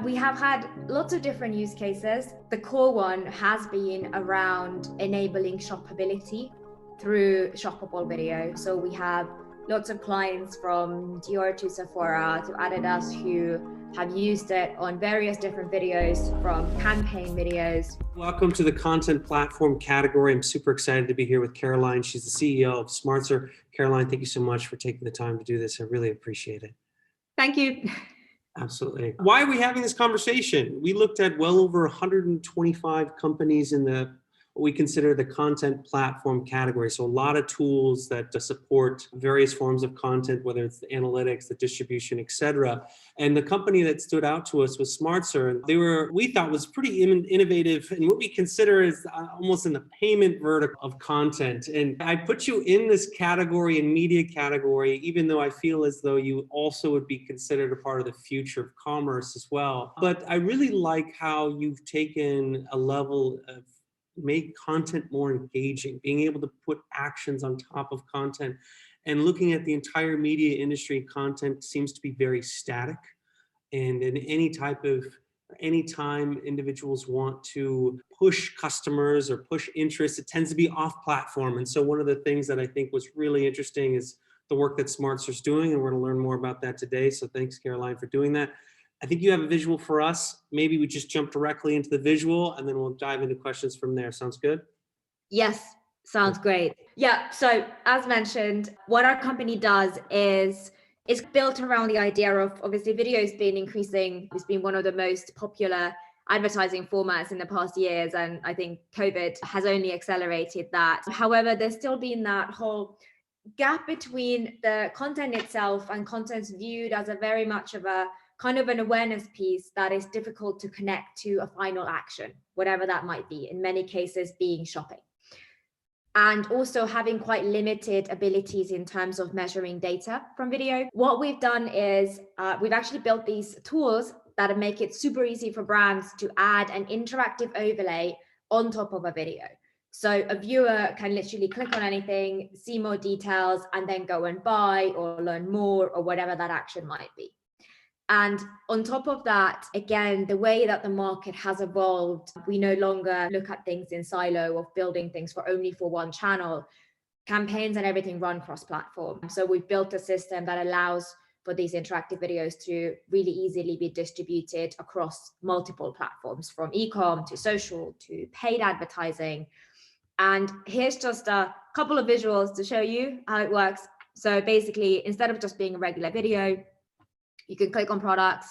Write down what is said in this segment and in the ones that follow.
We have had lots of different use cases. The core one has been around enabling shoppability through shoppable video. So we have lots of clients from Dior to Sephora to Adidas who have used it on various different videos, from campaign videos. Welcome to the content platform category. I'm super excited to be here with Karoline. She's the CEO of Smartzer. Karoline, thank you so much for taking the time to do this. I really appreciate it. Thank you. Absolutely. Why are we having this conversation? We looked at well over 125 companies in what we consider the content platform category. So a lot of tools that support various forms of content, whether it's the analytics, the distribution, et cetera. And the company that stood out to us was Smartzer. We thought was pretty innovative in what we consider is almost in the payment vertical of content. And I put you in this category and media category, even though I feel as though you also would be considered a part of the future of commerce as well. But I really like how you've taken a level of make content more engaging, being able to put actions on top of content, and looking at the entire media industry. Content seems to be very static, and in anytime individuals want to push customers or push interest, it tends to be off platform. And so one of the things that I think was really interesting is the work that Smartzer's doing, and we're going to learn more about that today. So thanks, Karoline, for doing that. I think you have a visual for us. Maybe we just jump directly into the visual and then we'll dive into questions from there. Sounds good? Yes, sounds great. Yeah, so as mentioned, what our company does is it's built around the idea of, obviously, video has been increasing. It's been one of the most popular advertising formats in the past years, and I think COVID has only accelerated that. However, there's still been that whole gap between the content itself and content's viewed as a very much of a kind of an awareness piece that is difficult to connect to a final action, whatever that might be, in many cases being shopping. And also having quite limited abilities in terms of measuring data from video. What we've done is we've actually built these tools that make it super easy for brands to add an interactive overlay on top of a video. So a viewer can literally click on anything, see more details, and then go and buy or learn more or whatever that action might be. And on top of that, again, the way that the market has evolved, we no longer look at things in silo of building things only for one channel. Campaigns and everything run cross-platform. So we've built a system that allows for these interactive videos to really easily be distributed across multiple platforms, from e-com to social to paid advertising. And here's just a couple of visuals to show you how it works. So basically, instead of just being a regular video, you can click on products,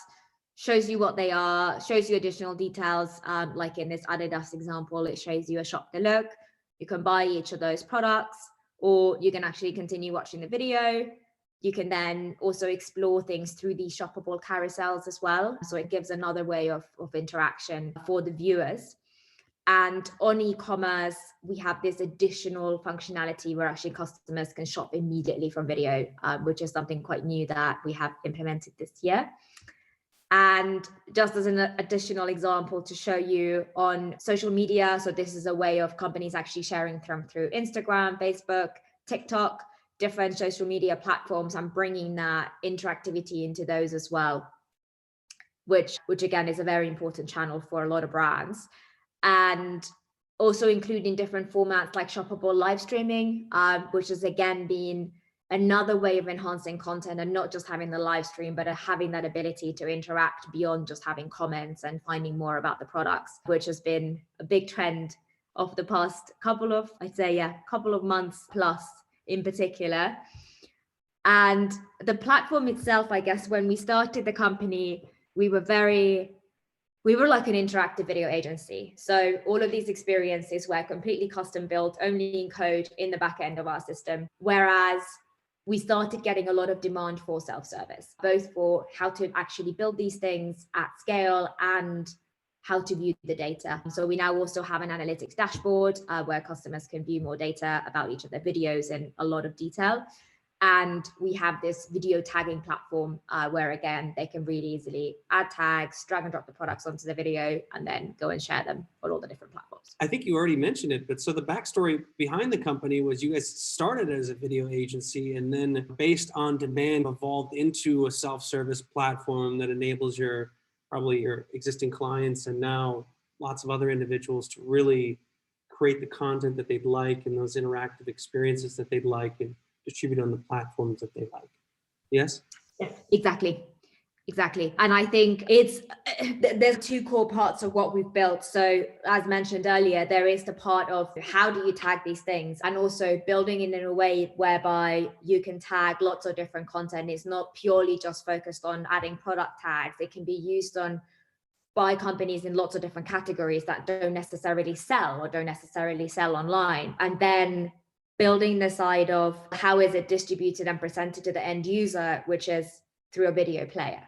shows you what they are, shows you additional details. Like in this Adidas example, it shows you a shop the look. You can buy each of those products, or you can actually continue watching the video. You can then also explore things through these shoppable carousels as well. So it gives another way of interaction for the viewers. And on e-commerce, we have this additional functionality where actually customers can shop immediately from video, which is something quite new that we have implemented this year. And just as an additional example to show you on social media, so this is a way of companies actually sharing them through Instagram, Facebook, TikTok, different social media platforms, and bringing that interactivity into those as well, which again is a very important channel for a lot of brands. And also including different formats like shoppable live streaming, which has again been another way of enhancing content, and not just having the live stream, but having that ability to interact beyond just having comments and finding more about the products, which has been a big trend of the past couple of months plus in particular. And the platform itself, I guess, when we started the company, we were like an interactive video agency. So all of these experiences were completely custom built, only in code in the back end of our system. Whereas we started getting a lot of demand for self-service, both for how to actually build these things at scale and how to view the data. So we now also have an analytics dashboard where customers can view more data about each of their videos in a lot of detail. And we have this video tagging platform where, again, they can really easily add tags, drag and drop the products onto the video, and then go and share them on all the different platforms. I think you already mentioned it, but so the backstory behind the company was you guys started as a video agency, and then based on demand evolved into a self-service platform that enables your probably your existing clients and now lots of other individuals to really create the content that they'd like and those interactive experiences that they'd like and distribute on the platforms that they like. Yes? Yes, exactly. Exactly. And I think there's two core parts of what we've built. So as mentioned earlier, there is the part of how do you tag these things, and also building it in a way whereby you can tag lots of different content. It's not purely just focused on adding product tags. It can be used by companies in lots of different categories that don't necessarily sell online. And then building the side of how is it distributed and presented to the end user, which is through a video player.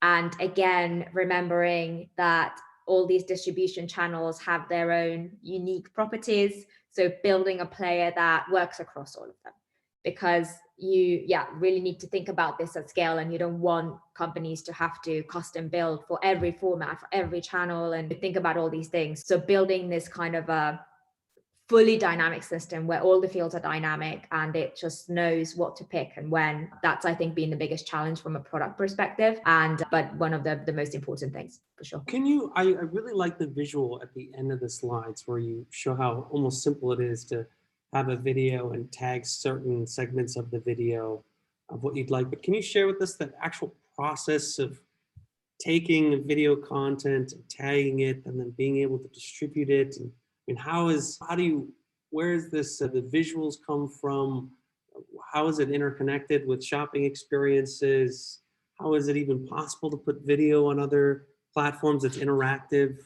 And again, remembering that all these distribution channels have their own unique properties. So building a player that works across all of them, because you really need to think about this at scale, and you don't want companies to have to custom build for every format, for every channel, and think about all these things. So building this kind of a fully dynamic system where all the fields are dynamic and it just knows what to pick and when. That's, I think, been the biggest challenge from a product perspective, but one of the most important things for sure. I really like the visual at the end of the slides where you show how almost simple it is to have a video and tag certain segments of the video of what you'd like. But can you share with us the actual process of taking video content and tagging it and then being able to distribute it? And where is this, the visuals come from? How is it interconnected with shopping experiences? How is it even possible to put video on other platforms that's interactive?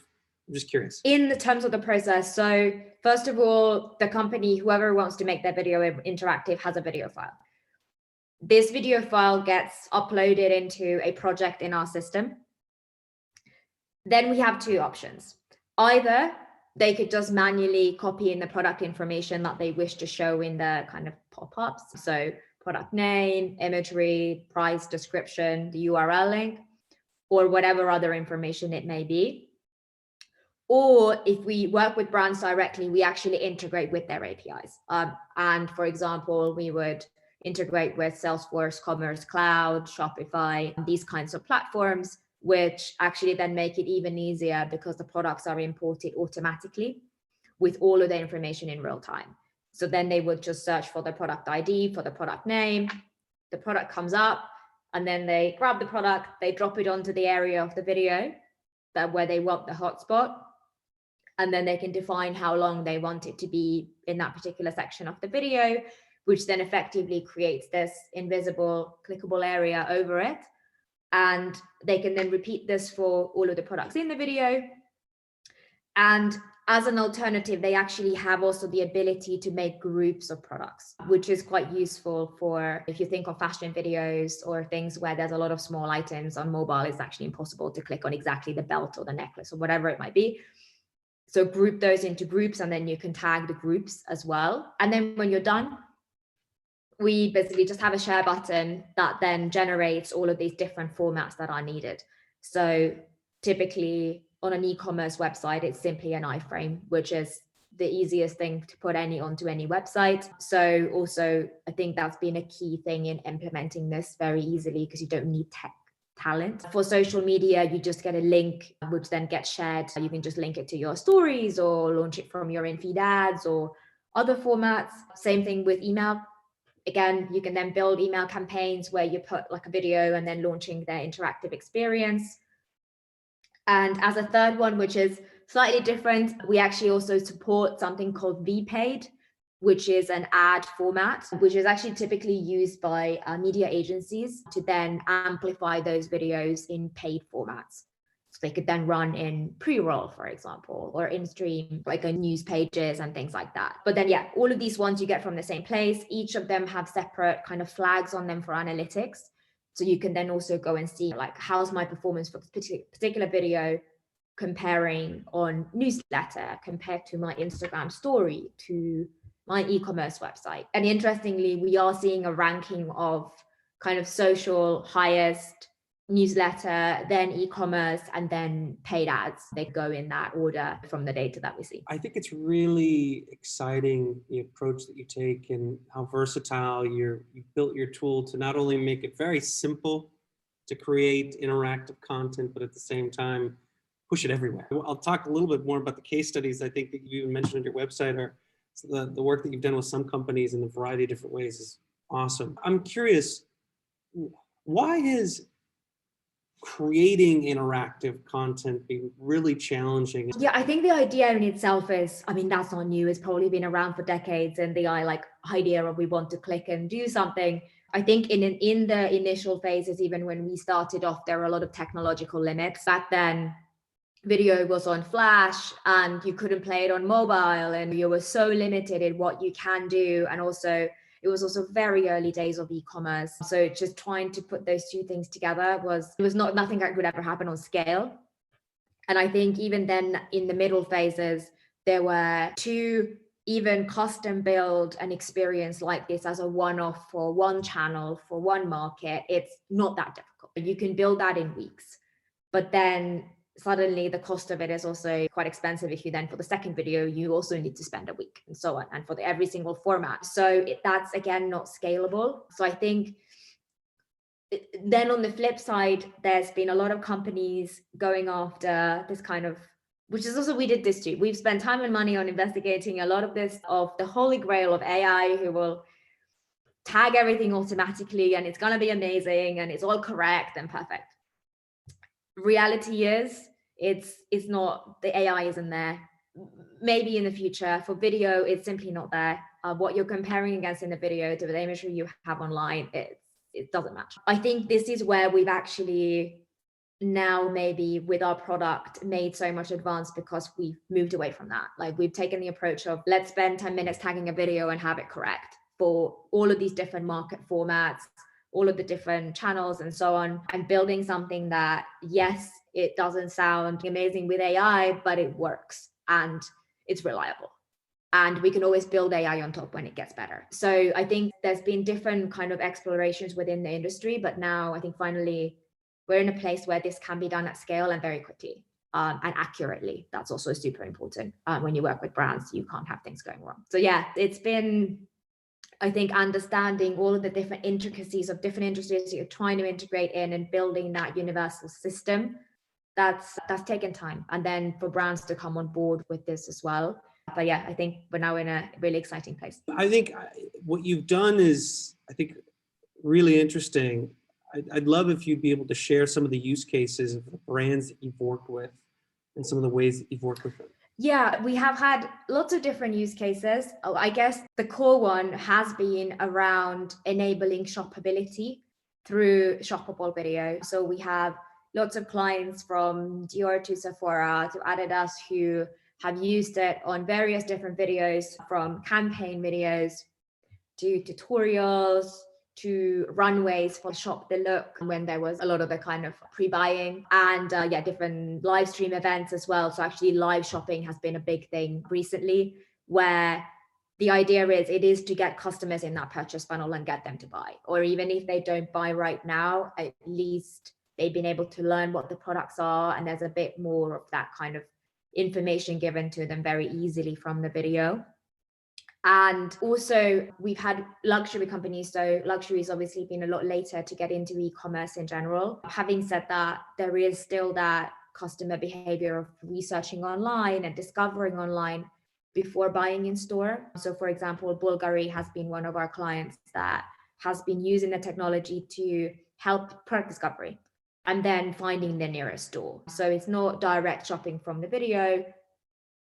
I'm just curious. In the terms of the process, so first of all, the company, whoever wants to make their video interactive, has a video file. This video file gets uploaded into a project in our system. Then we have two options. Either they could just manually copy in the product information that they wish to show in the kind of pop-ups. So product name, imagery, price, description, the URL link, or whatever other information it may be. Or if we work with brands directly, we actually integrate with their APIs. And for example, we would integrate with Salesforce, Commerce Cloud, Shopify, these kinds of platforms, which actually then make it even easier because the products are imported automatically with all of the information in real time. So then they would just search for the product ID, for the product name, the product comes up, and then they grab the product, they drop it onto the area of the video where they want the hotspot, and then they can define how long they want it to be in that particular section of the video, which then effectively creates this invisible clickable area over it. And they can then repeat this for all of the products in the video. And as an alternative, they actually have also the ability to make groups of products, which is quite useful for if you think of fashion videos or things where there's a lot of small items on mobile. It's actually impossible to click on exactly the belt or the necklace or whatever it might be. So group those into groups, and then you can tag the groups as well. And then when you're done, we basically just have a share button that then generates all of these different formats that are needed. So typically on an e-commerce website, it's simply an iframe, which is the easiest thing to put onto any website. So also, I think that's been a key thing in implementing this very easily, because you don't need tech talent. For social media, you just get a link, which then gets shared. You can just link it to your stories or launch it from your in-feed ads or other formats. Same thing with email. Again, you can then build email campaigns where you put like a video and then launching their interactive experience. And as a third one, which is slightly different, we actually also support something called VPaid, which is an ad format, which is actually typically used by media agencies to then amplify those videos in paid formats. So they could then run in pre-roll, for example, or in stream, like on news pages and things like that. But then, yeah, all of these ones you get from the same place. Each of them have separate kind of flags on them for analytics. So you can then also go and see, like, how's my performance for this particular video comparing on newsletter compared to my Instagram story, to my e-commerce website. And interestingly, we are seeing a ranking of kind of social highest, newsletter, then e-commerce, and then paid ads. They go in that order from the data that we see. I think it's really exciting, the approach that you take and how versatile you've built your tool to not only make it very simple to create interactive content, but at the same time, push it everywhere. I'll talk a little bit more about the case studies I think that you even mentioned on your website, or the work that you've done with some companies in a variety of different ways is awesome. I'm curious, why is creating interactive content being really challenging? Yeah, I think the idea in itself is, I mean, that's not new. It's probably been around for decades. And the idea of we want to click and do something. I think in the initial phases, even when we started off, there were a lot of technological limits. Back then, video was on flash and you couldn't play it on mobile, and you were so limited in what you can do. And also it was also very early days of e-commerce. So just trying to put those two things together was nothing that could ever happen on scale. And I think even then in the middle phases, there were to even custom build an experience like this as a one-off for one channel, for one market. It's not that difficult. You can build that in weeks, but then suddenly the cost of it is also quite expensive. If you then for the second video, you also need to spend a week and so on, and for every single format. So that's again, not scalable. So I think then on the flip side, there's been a lot of companies going after this kind of, which is also, we did this too. We've spent time and money on investigating a lot of this, of the holy grail of AI, who will tag everything automatically and it's going to be amazing and it's all correct and perfect. Reality is it's not, the AI isn't there. Maybe in the future. For video, it's simply not there. What you're comparing against in the video to the imagery you have online, it doesn't match. I think this is where we've actually now maybe with our product made so much advance, because we've moved away from that. Like, we've taken the approach of let's spend 10 minutes tagging a video and have it correct for all of these different market formats, all of the different channels and so on, and building something that, yes, it doesn't sound amazing with AI, but it works and it's reliable. And we can always build AI on top when it gets better. So I think there's been different kind of explorations within the industry, but now I think finally we're in a place where this can be done at scale and very quickly and accurately. That's also super important. When you work with brands, you can't have things going wrong. So yeah, it's been, I think, understanding all of the different intricacies of different industries that you're trying to integrate in and building that universal system. That's taken time. And then for brands to come on board with this as well. But yeah, I think we're now in a really exciting place. I think what you've done is, I think, really interesting. I'd love if you'd be able to share some of the use cases of the brands that you've worked with and some of the ways that you've worked with them. Yeah, we have had lots of different use cases. I guess the core one has been around enabling shoppability through shoppable video. So we have lots of clients from Dior to Sephora to Adidas who have used it on various different videos, from campaign videos to tutorials to runways for Shop the Look, when there was a lot of the kind of pre-buying, and different live stream events as well. So actually live shopping has been a big thing recently, where the idea is to get customers in that purchase funnel and get them to buy. Or even if they don't buy right now, at least they've been able to learn what the products are, and there's a bit more of that kind of information given to them very easily from the video. And also we've had luxury companies. So luxury has obviously been a lot later to get into e-commerce in general. Having said that, there is still that customer behavior of researching online and discovering online before buying in store. So for example, Bulgari has been one of our clients that has been using the technology to help product discovery and then finding the nearest store. So it's not direct shopping from the video,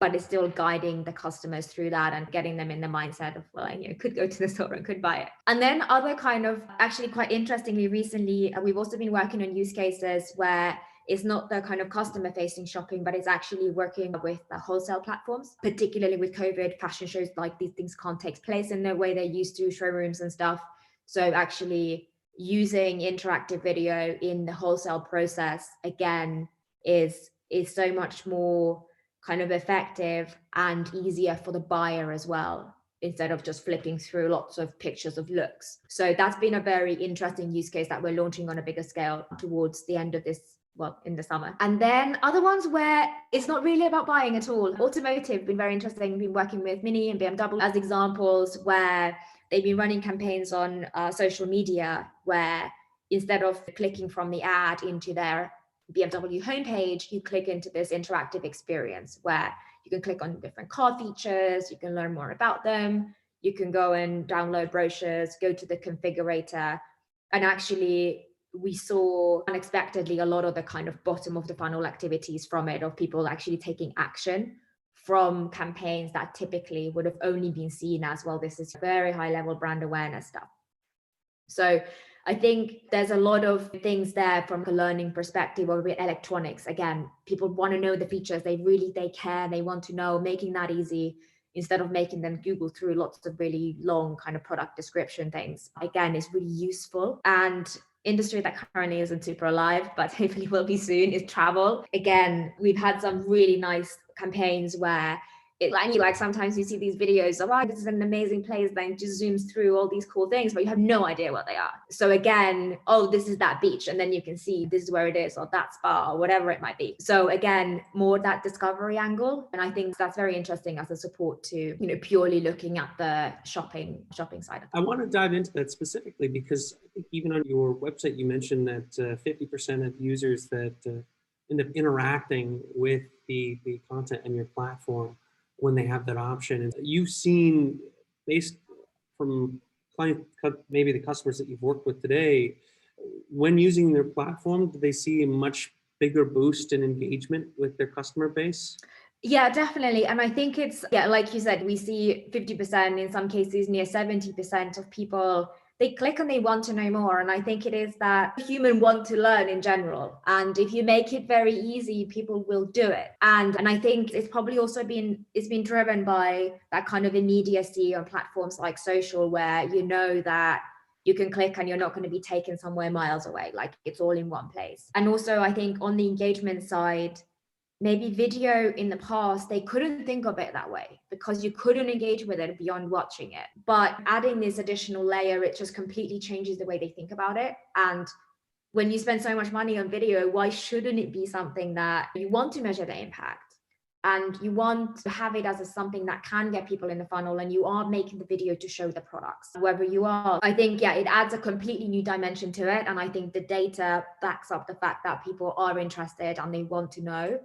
but it's still guiding the customers through that and getting them in the mindset of, well, could go to the store and could buy it. And then other kind of, actually quite interestingly recently, we've also been working on use cases where it's not the kind of customer facing shopping, but it's actually working with the wholesale platforms, particularly with COVID. Fashion shows, like, these things can't take place in the way they used to, showrooms and stuff. So actually using interactive video in the wholesale process, again, is so much more kind of effective and easier for the buyer as well, instead of just flipping through lots of pictures of looks. So that's been a very interesting use case that we're launching on a bigger scale towards the end of this, well, in the summer. And then other ones where it's not really about buying at all. Automotive, been very interesting. Been working with Mini and BMW as examples where they've been running campaigns on social media where instead of clicking from the ad into their BMW homepage, you click into this interactive experience where you can click on different car features, you can learn more about them, you can go and download brochures, go to the configurator, and actually we saw unexpectedly a lot of the kind of bottom of the funnel activities from it, of people actually taking action from campaigns that typically would have only been seen as, well, this is very high level brand awareness stuff. So I think there's a lot of things there from a learning perspective of electronics. Again, people want to know the features, they care, they want to know, making that easy instead of making them Google through lots of really long kind of product description things, again, is really useful. And industry that currently isn't super alive, but hopefully will be soon, is travel. Again, we've had some really nice campaigns where like sometimes you see these videos of, oh, this is an amazing place, then it just zooms through all these cool things, but you have no idea what they are. So again, oh, this is that beach, and then you can see this is where it is, or that spa, or whatever it might be. So again, more that discovery angle, and I think that's very interesting as a support to purely looking at the shopping side of things. I want to dive into that specifically because I think even on your website you mentioned that 50% of users that end up interacting with the content on your platform when they have that option. And you've seen, based from client, maybe the customers that you've worked with today, when using their platform, do they see a much bigger boost in engagement with their customer base? Yeah, definitely. And I think it's, like you said, we see 50%, in some cases near 70% of people, they click and they want to know more. And I think it is that human want to learn in general. And if you make it very easy, people will do it. And I think it's probably also been driven by that kind of immediacy on platforms like social, where that you can click and you're not going to be taken somewhere miles away. Like, it's all in one place. And also, I think on the engagement side, maybe video in the past, they couldn't think of it that way because you couldn't engage with it beyond watching it. But adding this additional layer, it just completely changes the way they think about it. And when you spend so much money on video, why shouldn't it be something that you want to measure the impact? And you want to have it as something that can get people in the funnel, and you are making the video to show the products, wherever you are. I think, it adds a completely new dimension to it. And I think the data backs up the fact that people are interested and they want to know.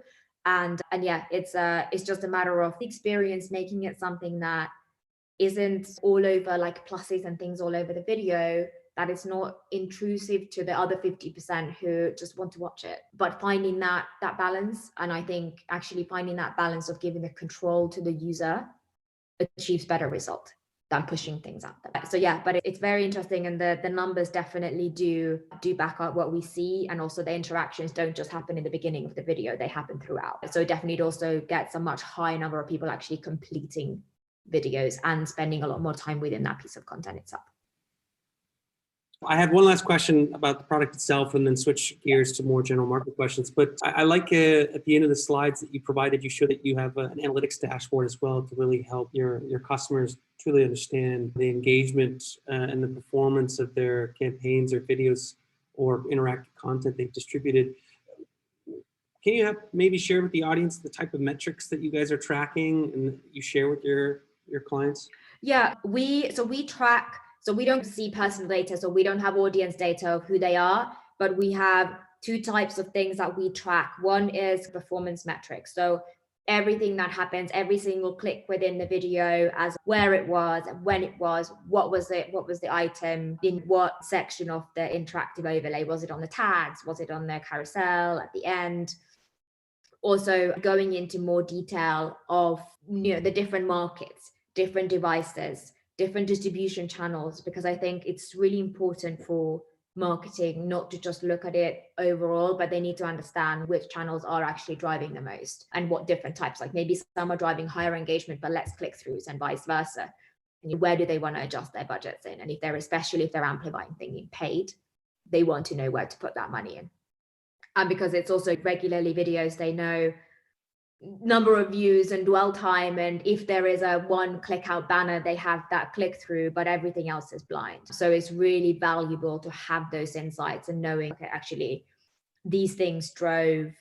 And it's just a matter of experience, making it something that isn't all over like pluses and things all over the video, that it's not intrusive to the other 50% who just want to watch it, but finding that balance. And I think actually finding that balance of giving the control to the user achieves better result than pushing things at them. So but it's very interesting, and the numbers definitely do back up what we see. And also the interactions don't just happen in the beginning of the video, they happen throughout. So definitely it also gets a much higher number of people actually completing videos and spending a lot more time within that piece of content itself. I have one last question about the product itself, and then switch gears to more general market questions. But I like at the end of the slides that you provided, you showed that you have an analytics dashboard as well to really help your customers truly understand the engagement and the performance of their campaigns or videos or interactive content they've distributed. Can you maybe share with the audience the type of metrics that you guys are tracking and you share with your clients? Yeah, we track. So we don't see personal data, so we don't have audience data of who they are, but we have two types of things that we track. One is performance metrics. So everything that happens, every single click within the video, as where it was, when it was, what was the item, in what section of the interactive overlay, was it on the tags, was it on the carousel at the end? Also going into more detail of the different markets, different devices, different distribution channels, because I think it's really important for marketing not to just look at it overall, but they need to understand which channels are actually driving the most and what different types. Like maybe some are driving higher engagement but less click-throughs, and vice versa. And where do they want to adjust their budgets in? And especially if they're amplifying things paid, they want to know where to put that money in. And because it's also regularly videos, they know number of views and dwell time, and if there is a one click out banner, they have that click through, but everything else is blind. So it's really valuable to have those insights and knowing, okay, actually these things drove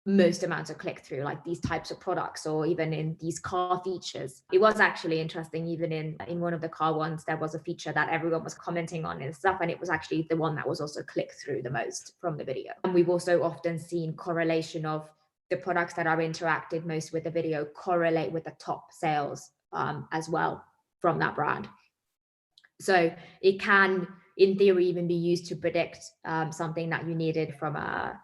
most amounts of click through, like these types of products, or even in these car features. It was actually interesting, even in one of the car ones, there was a feature that everyone was commenting on and stuff, and it was actually the one that was also click through the most from the video. And we've also often seen correlation of the products that are interacted most with the video correlate with the top sales as well from that brand. So it can, in theory, even be used to predict something that you needed from a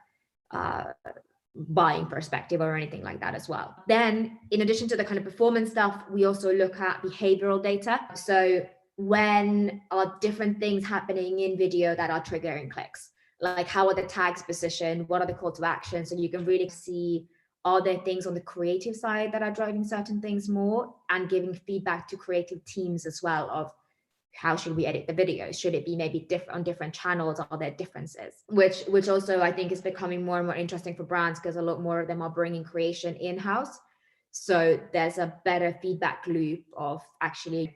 buying perspective or anything like that as well. Then, in addition to the kind of performance stuff, we also look at behavioral data. So when are different things happening in video that are triggering clicks? Like, how are the tags positioned? What are the call to action? So you can really see, are there things on the creative side that are driving certain things more, and giving feedback to creative teams as well of, how should we edit the video? Should it be maybe different on different channels? Are there differences? Which also I think is becoming more and more interesting for brands, because a lot more of them are bringing creation in-house. So there's a better feedback loop of, actually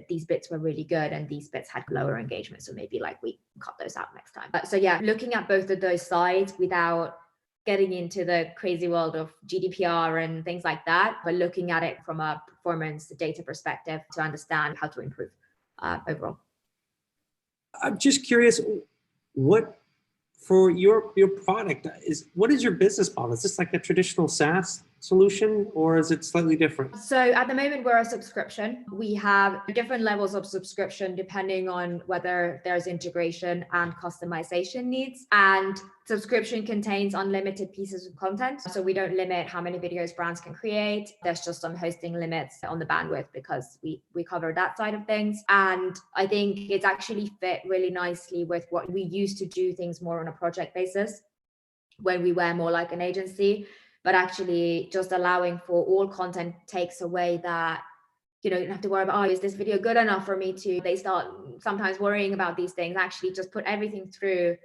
these bits were really good and these bits had lower engagement. So maybe like we cut those out next time. So yeah, looking at both of those sides without getting into the crazy world of GDPR and things like that, but looking at it from a performance data perspective to understand how to improve overall. I'm just curious, what for your product what is your business model? Is this like a traditional SaaS solution, or is it slightly different? So at the moment, we're a subscription. We have different levels of subscription depending on whether there's integration and customization needs. And subscription contains unlimited pieces of content. So we don't limit how many videos brands can create. There's just some hosting limits on the bandwidth, because we cover that side of things. And I think it's actually fit really nicely with what we used to do, things more on a project basis when we were more like an agency. But actually just allowing for all content takes away that, you don't have to worry about, is this video good enough for me to, they start sometimes worrying about these things. Actually just put everything through,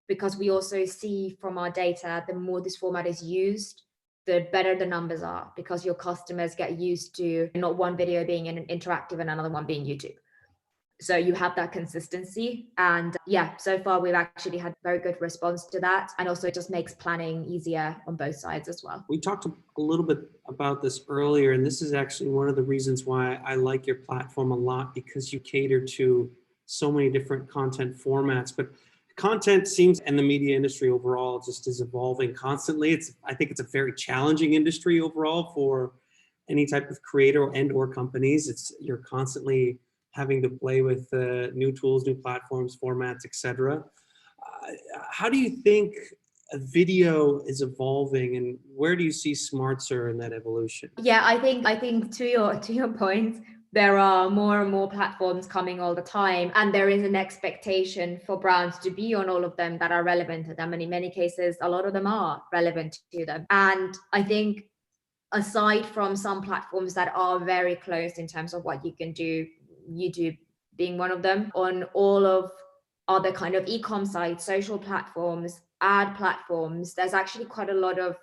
because we also see from our data, the more this format is used, the better the numbers are, because your customers get used to not one video being interactive and another one being YouTube. So you have that consistency. And yeah, so far we've actually had very good response to that. And also it just makes planning easier on both sides as well. We talked a little bit about this earlier, and this is actually one of the reasons why I like your platform a lot, because you cater to so many different content formats. But content seems, and the media industry overall just is evolving constantly. I think it's a very challenging industry overall for any type of creator or companies. You're constantly having to play with new tools, new platforms, formats, etc. How do you think a video is evolving, and where do you see Smartzer in that evolution? Yeah, I think to your point, there are more and more platforms coming all the time, and there is an expectation for brands to be on all of them that are relevant to them, and in many cases a lot of them are relevant to them. And I think, aside from some platforms that are very closed in terms of what you can do, YouTube being one of them, on all of other kind of e-com sites, social platforms, ad platforms, there's actually quite a lot of,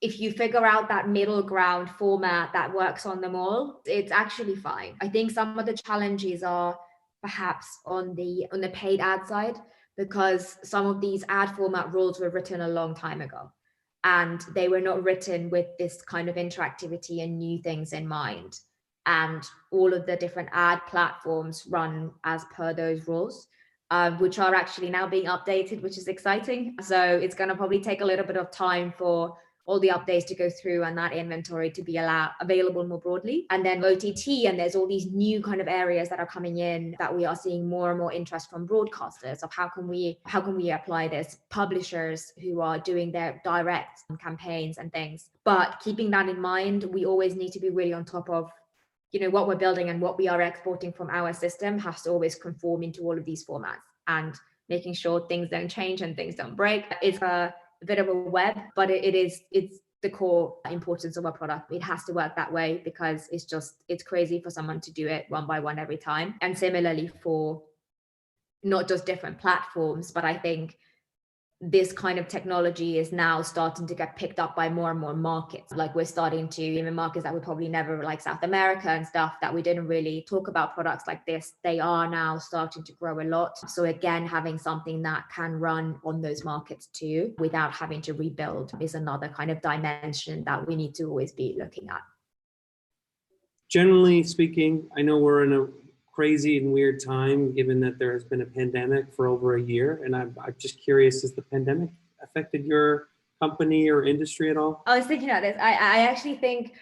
if you figure out that middle ground format that works on them all, it's actually fine. I think some of the challenges are perhaps on the paid ad side, because some of these ad format rules were written a long time ago, and they were not written with this kind of interactivity and new things in mind. And all of the different ad platforms run as per those rules, which are actually now being updated, which is exciting. So it's going to probably take a little bit of time for all the updates to go through and that inventory to be available more broadly. And then OTT, and there's all these new kind of areas that are coming in that we are seeing more and more interest from broadcasters of how can we apply this, publishers who are doing their direct campaigns and things. But keeping that in mind, we always need to be really on top of, what we're building and what we are exporting from our system has to always conform into all of these formats, and making sure things don't change and things don't break. It's a bit of a web, but it's the core importance of our product. It has to work that way, because it's crazy for someone to do it one by one every time. And similarly for not just different platforms, but I think this kind of technology is now starting to get picked up by more and more markets. Like we're starting to, even markets that we probably never, like South America and stuff, that we didn't really talk about products like this, they are now starting to grow a lot. So again, having something that can run on those markets too, without having to rebuild, is another kind of dimension that we need to always be looking at. Generally speaking, I know we're in a crazy and weird time, given that there has been a pandemic for over a year. And I'm just curious, has the pandemic affected your company or industry at all? I was thinking about this. I actually think,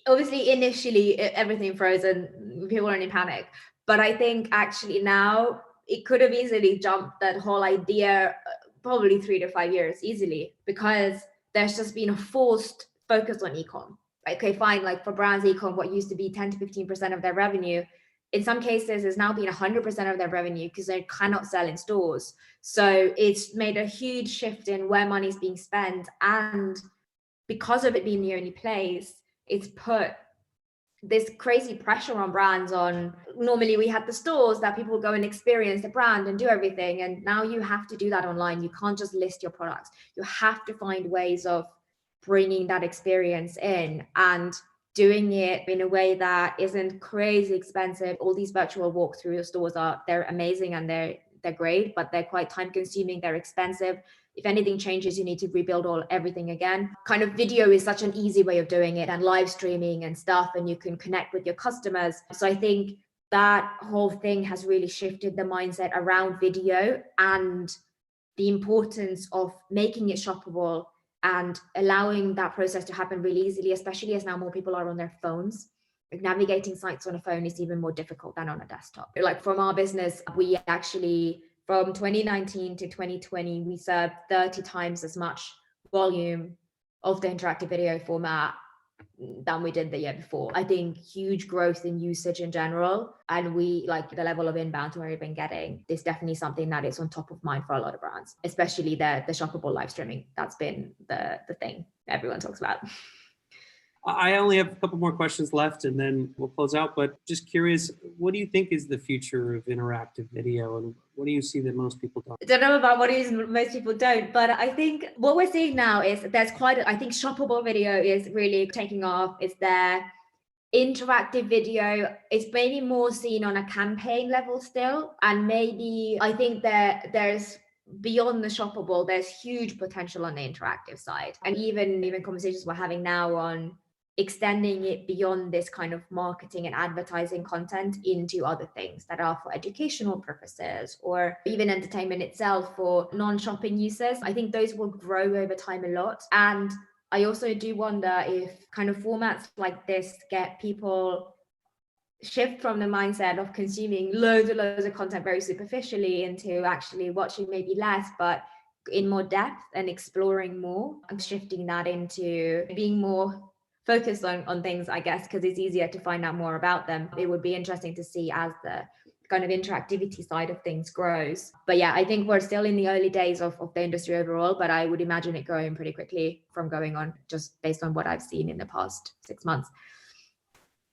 obviously, initially, everything frozen, people were in panic. But I think actually now it could have easily jumped that whole idea, probably 3 to 5 years easily, because there's just been a forced focus on e-com. Okay, fine, like for brands, e-com, what used to be 10 to 15% of their revenue, in some cases has now been 100% of their revenue because they cannot sell in stores. So it's made a huge shift in where money's being spent. And because of it being the only place, it's put this crazy pressure on brands. On normally we had the stores that people go and experience the brand and do everything. And now you have to do that online. You can't just list your products. You have to find ways of bringing that experience in and doing it in a way that isn't crazy expensive. All these virtual walkthrough stores they're amazing and they're great, but they're quite time consuming, they're expensive. If anything changes, you need to rebuild everything again. Kind of video is such an easy way of doing it, and live streaming and stuff, and you can connect with your customers. So I think that whole thing has really shifted the mindset around video and the importance of making it shoppable and allowing that process to happen really easily, especially as now more people are on their phones. Like navigating sites on a phone is even more difficult than on a desktop. Like from our business, we actually, from 2019 to 2020, we served 30 times as much volume of the interactive video format than we did the year before. I think huge growth in usage in general, and we like the level of inbound we've been getting is definitely something that is on top of mind for a lot of brands, especially the shoppable live streaming. That's been the thing everyone talks about. I only have a couple more questions left and then we'll close out, but just curious, what do you think is the future of interactive video, and what do you see that most people don't? I don't know about what it is most people don't, but I think what we're seeing now is there's I think shoppable video is really taking off. It's there. Interactive video is maybe more seen on a campaign level still, and maybe I think there's beyond the shoppable, there's huge potential on the interactive side, and even conversations we're having now on extending it beyond this kind of marketing and advertising content into other things that are for educational purposes or even entertainment itself for non-shopping users. I think those will grow over time a lot. And I also do wonder if kind of formats like this get people shift from the mindset of consuming loads and loads of content very superficially into actually watching maybe less, but in more depth and exploring more, and shifting that into being more focused on things, I guess, because it's easier to find out more about them. It would be interesting to see as the kind of interactivity side of things grows. But yeah, I think we're still in the early days of the industry overall, but I would imagine it growing pretty quickly from going on, just based on what I've seen in the past 6 months.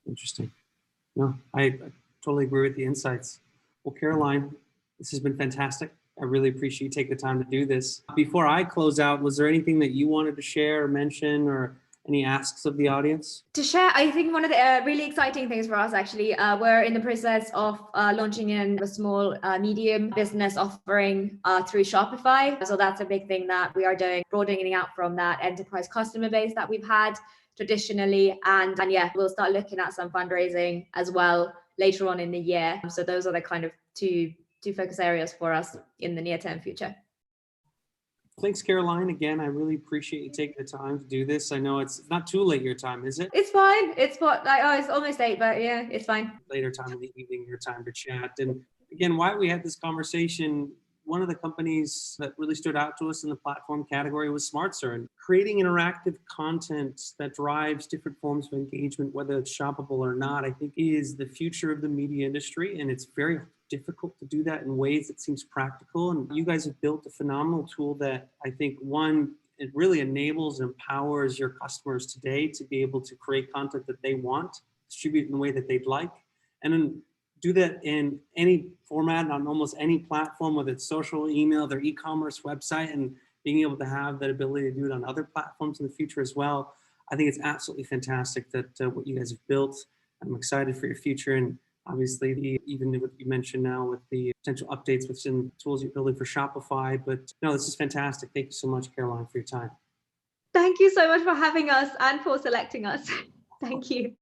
Interesting. No, I totally agree with the insights. Well, Karoline, this has been fantastic. I really appreciate you taking the time to do this. Before I close out, was there anything that you wanted to share or mention, or any asks of the audience? To share, I think one of the really exciting things for us, actually, we're in the process of launching in a small medium business offering through Shopify. So that's a big thing that we are doing, broadening out from that enterprise customer base that we've had traditionally. And yeah, we'll start looking at some fundraising as well later on in the year. So those are the kind of two focus areas for us in the near-term future. Thanks, Karoline. Again, I really appreciate you taking the time to do this. I know it's not too late your time, is it? It's fine. It's it's almost 8, but yeah, it's fine. Later time of the evening, your time to chat. And again, why we had this conversation, one of the companies that really stood out to us in the platform category was Smartzer, and creating interactive content that drives different forms of engagement, whether it's shoppable or not, I think is the future of the media industry. And it's very difficult to do that in ways that seems practical. And you guys have built a phenomenal tool that I think, one, it really enables and empowers your customers today to be able to create content that they want, distribute in the way that they'd like, and then do that in any format on almost any platform, whether it's social, email, their e-commerce website, and being able to have that ability to do it on other platforms in the future as well. I think it's absolutely fantastic that what you guys have built. I'm excited for your future. And obviously, even what you mentioned now with the potential updates within tools you're building for Shopify. But no, this is fantastic. Thank you so much, Karoline, for your time. Thank you so much for having us and for selecting us. Thank you.